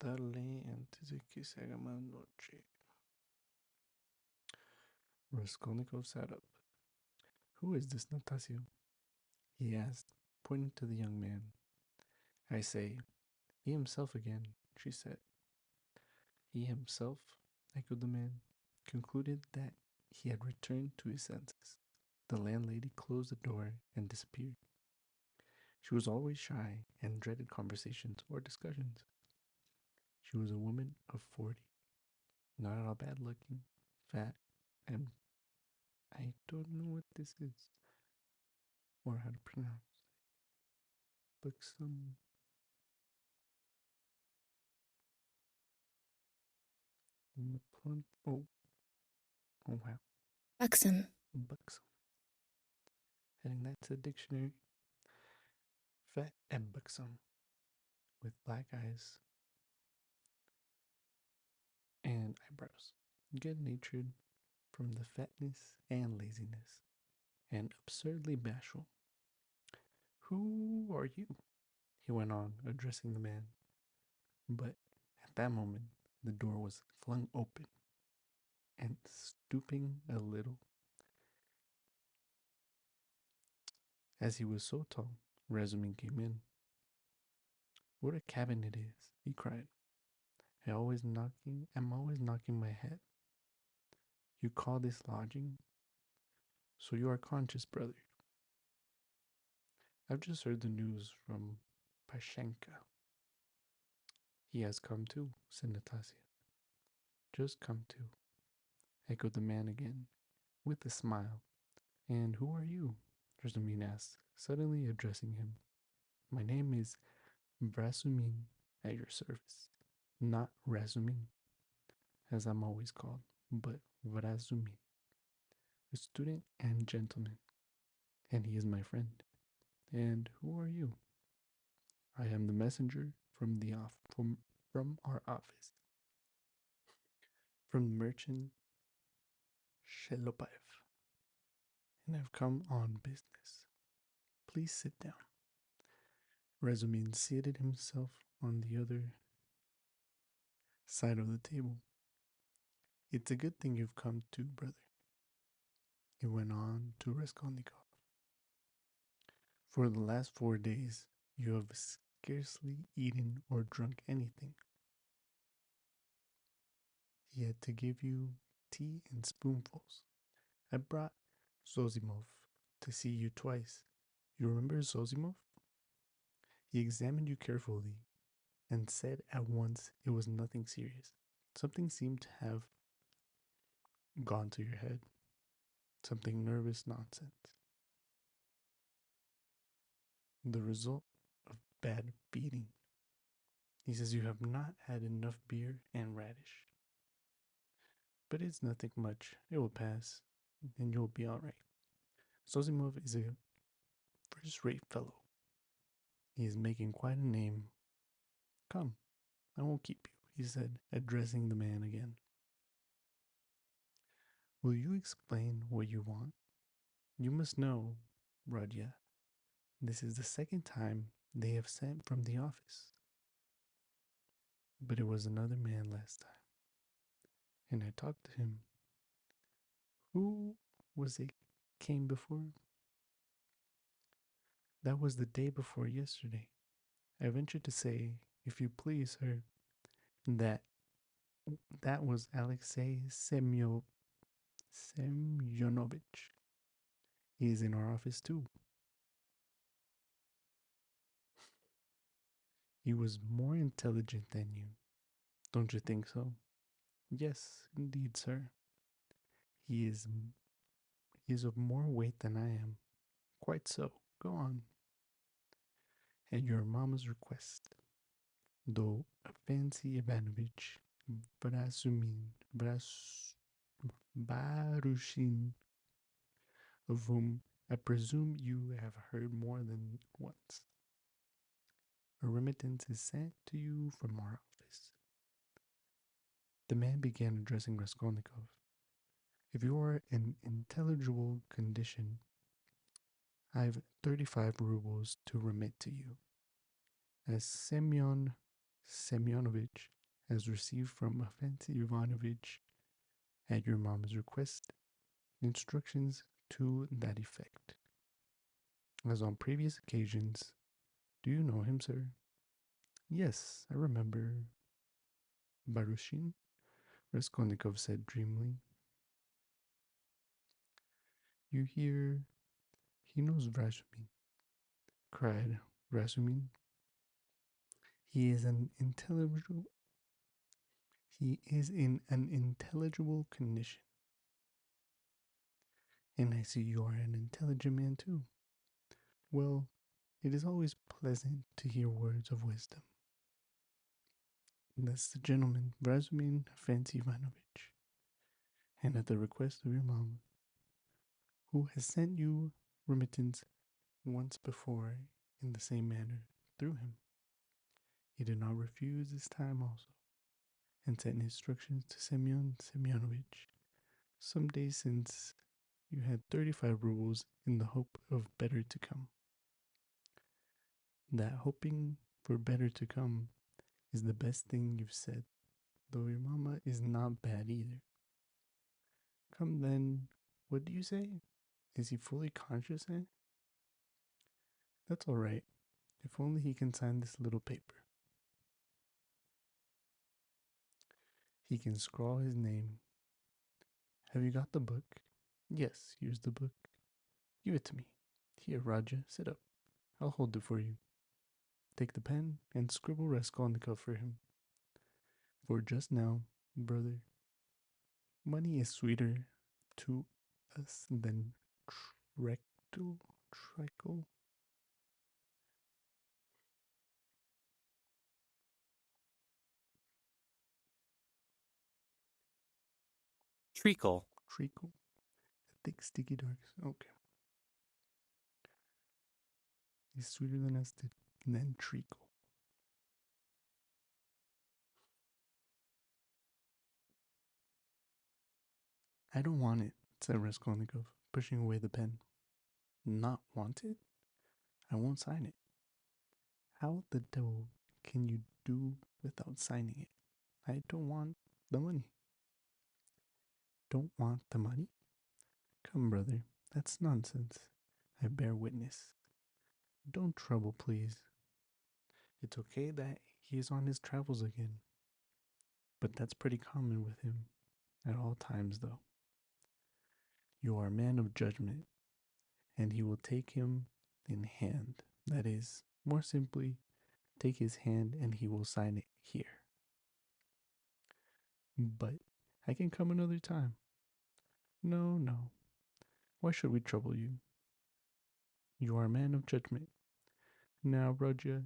darle antes de que se haga más noche. Raskolnikov sat up. Who is this Natasio? He asked, pointing to the young man. I say, he himself again, she said. He himself, echoed the man, concluded that he had returned to his senses. The landlady closed the door and disappeared. She was always shy and dreaded conversations or discussions. She was a woman of 40, not at all bad looking, fat, and I don't know what this is or how to pronounce it. Buxom. Plump. Oh wow. Buxom. Buxom. Heading that to the dictionary. Fat and buxom, with black eyes and eyebrows. Good natured from the fatness and laziness, and absurdly bashful. Who are you? He went on, addressing the man. But at that moment, the door was flung open, and stooping a little, as he was so tall, Razumin came in. What a cabin it is, he cried. I'm always knocking my head. You call this lodging? So you are conscious, brother. I've just heard the news from Pashenka. He has come too, said Natasha. Just come too, echoed the man again, with a smile. And who are you? Razumin asked, suddenly addressing him. My name is Vrasumin, at your service. Not Razumin, as I'm always called, but Vrasumin, a student and gentleman, and he is my friend. And who are you? I am the messenger from from our office, from the merchant Shelopaev, and I've come on business. Please sit down. Razumin seated himself on the other side of the table. It's a good thing you've come too, brother. He went on to Raskolnikov. For the last 4 days, you have scarcely eaten or drunk anything. He had to give you tea in spoonfuls. I brought Zozimov to see you twice. You remember Zozimov? He examined you carefully and said at once it was nothing serious. Something seemed to have gone to your head. Something nervous nonsense. The result of bad feeding. He says you have not had enough beer and radish. But it's nothing much. It will pass, and you'll be all right. Zozimov is a first-rate fellow. He is making quite a name. Come, I won't keep you, he said, addressing the man again. Will you explain what you want? You must know, Rudya, this is the second time they have sent from the office. But it was another man last time, and I talked to him. Who was it came before? That was the day before yesterday. I ventured to say, if you please, sir, that that was Alexei Semyonovich. He is in our office too. He was more intelligent than you. Don't you think so? Yes, indeed, sir. He is he is of more weight than I am. Quite so. Go on. At your mamma's request, though Fancy Ivanovich Barushin, of whom I presume you have heard more than once. A remittance is sent to you from our office. The man began addressing Raskolnikov. If you are in intelligible condition, I have 35 rubles to remit to you. As Semyon Semyonovich has received from Afancy Ivanovich, at your mom's request, instructions to that effect. As on previous occasions, do you know him, sir? Yes, I remember. Barushin? Raskolnikov said dreamily. You hear? He knows Vrasumin, cried Rasumin. He is an intelligible. He is in an intelligible condition. And I see you are an intelligent man too. Well, it is always pleasant to hear words of wisdom. That's the gentleman, Vrasumin Afancy Ivanovich. And at the request of your mom, who has sent you remittance once before in the same manner through him. He did not refuse this time also, and sent instructions to Semyon Semyonovich some days since you had 35 rubles in the hope of better to come. That hoping for better to come is the best thing you've said, though your mama is not bad either. Come then, what do you say? Is he fully conscious, eh? That's all right, if only he can sign this little paper. He can scrawl his name. Have you got the book? Yes, here's the book. Give it to me. Here, Raja, sit up. I'll hold it for you. Take the pen and scribble Raskolnikov for him. For just now, brother, money is sweeter to us than treacle. Treacle. Treacle. Thick, sticky dark. Okay. It's sweeter than us than treacle. I don't want it, said Raskolnikov, pushing away the pen. Not want it? I won't sign it. How the devil can you do without signing it? I don't want the money. Don't want the money? Come, brother, that's nonsense. I bear witness. Don't trouble, please. It's okay that he is on his travels again, but that's pretty common with him at all times, though. You are a man of judgment, and he will take him in hand. That is, more simply, take his hand and he will sign it here. But I can come another time. No, no. Why should we trouble you? You are a man of judgment. Now, Roger,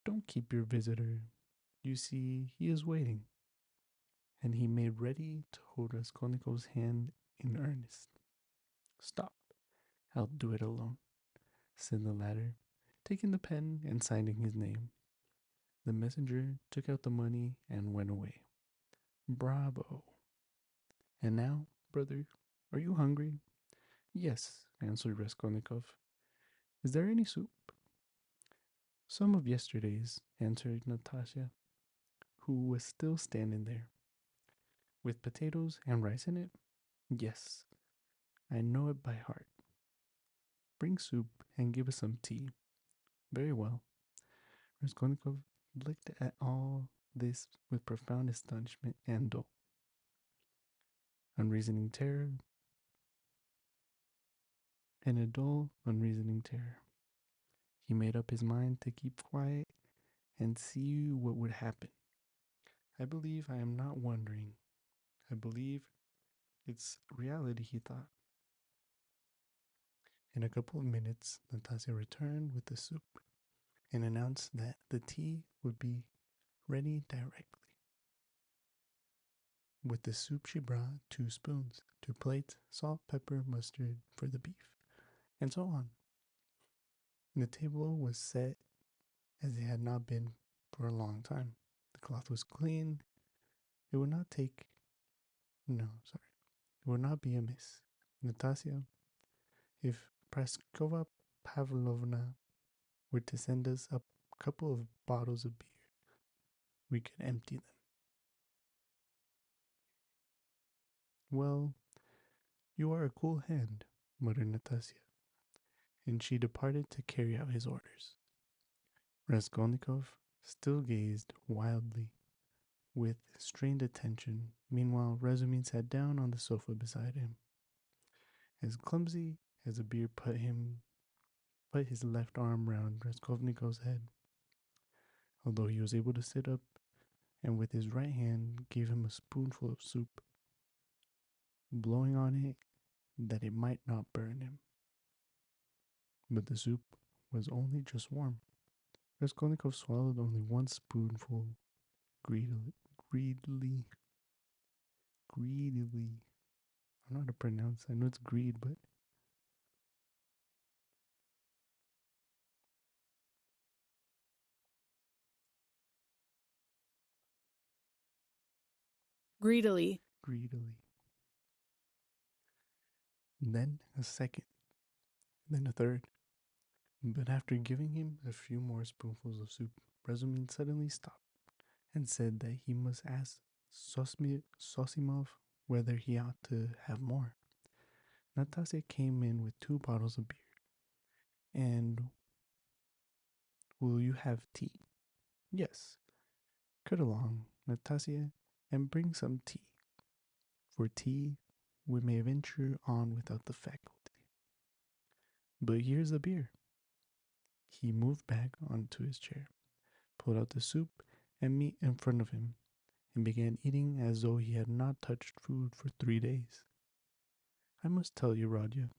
don't keep your visitor. You see, he is waiting. And he made ready to hold Raskolnikov's hand in earnest. Stop. I'll do it alone, said the latter, taking the pen and signing his name. The messenger took out the money and went away. Bravo. And now, brother, are you hungry? Yes, answered Raskolnikov. Is there any soup? Some of yesterday's, answered Natasha, who was still standing there. With potatoes and rice in it? Yes, I know it by heart. Bring soup and give us some tea. Very well. Raskolnikov looked at all this with profound astonishment and dull, unreasoning terror, and a dull, unreasoning terror. He made up his mind to keep quiet and see what would happen. I believe I am not wondering. I believe it's reality, he thought. In a couple of minutes, Natasha returned with the soup and announced that the tea would be ready directly. With the soup, she brought 2 spoons, 2 plates, salt, pepper, mustard for the beef, and so on. The table was set as it had not been for a long time. The cloth was clean. It would not take. No, sorry. It would not be amiss. Natasha, if Praskova Pavlovna were to send us a couple of bottles of beer, we could empty them. Well, you are a cool hand, muttered Natasya, and she departed to carry out his orders. Raskolnikov still gazed wildly with strained attention. Meanwhile, Razumin sat down on the sofa beside him. As clumsy as a beer put his left arm round Raskolnikov's head, although he was able to sit up, and with his right hand gave him a spoonful of soup, blowing on it that it might not burn him. But the soup was only just warm. Raskolnikov swallowed only one spoonful greedily. Greedily. Greedily. I don't know how to pronounce. I know it's greed, but Greedily. greedily. Then a second, then a third. But after giving him a few more spoonfuls of soup, Razumin suddenly stopped and said that he must ask Sosimov whether he ought to have more. Natasya came in with 2 bottles of beer. And will you have tea? Yes. Cut along, Natasya, and bring some tea. For tea, we may venture on without the faculty. But here's the beer. He moved back onto his chair, pulled out the soup and meat in front of him, and began eating as though he had not touched food for 3 days. I must tell you, Rodya,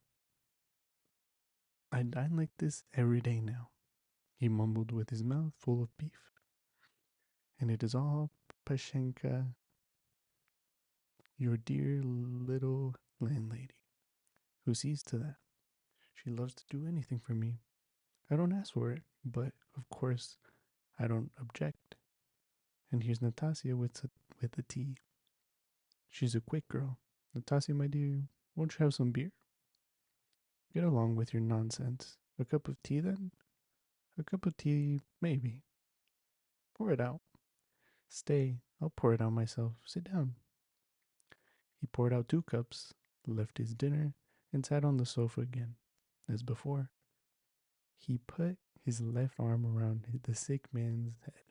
I dine like this every day now, he mumbled with his mouth full of beef. And it is all Pashenka, your dear little landlady, who sees to that. She loves to do anything for me. I don't ask for it, but of course I don't object. And here's Natasya with the tea. She's a quick girl. Natasya, my dear, won't you have some beer? Get along with your nonsense. A cup of tea, then? A cup of tea, maybe. Pour it out. Stay, I'll pour it out myself. Sit down. He poured out 2 cups, left his dinner, and sat on the sofa again. As before, he put his left arm around the sick man's head,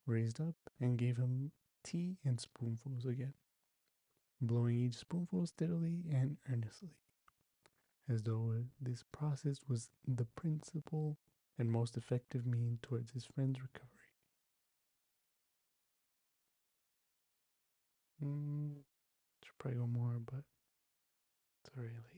raised up, and gave him tea in spoonfuls again, blowing each spoonful steadily and earnestly, as though this process was the principal and most effective means towards his friend's recovery. Should probably go more, but it's already late.